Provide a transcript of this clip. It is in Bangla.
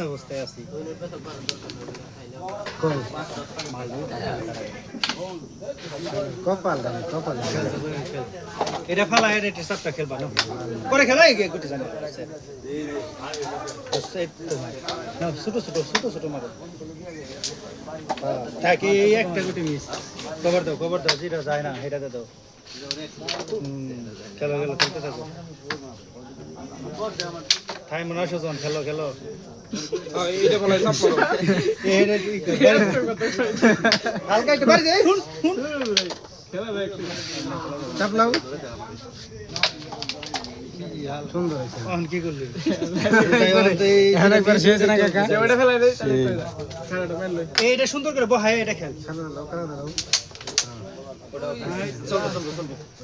অবস্থায় আছি কপাল কপাল এটা ফালা এটা সাতটা খেলবা না পরে খেলা গুটি জানে ছোট ছোট ছোট ছোট মারো থাকি একটা গুটি মিস কভার দাও যেটা যায় না এটা দাও খেলো খেলো খেলতে থাকো টাইম মনে হয় সুজন খেলো খেলো এইটা বলে চাপ করো হালকা একটু বাড়ি দেই হুন চাপ লাও সুন্দর হয়েছে অন কি করলি এখন একবার শেষ না কাকা ওটা ফেলাই দেই খেলাটা মেল লই এইটা সুন্দর করে বহায় এটা খেল খানা দাও চলো চলো চলো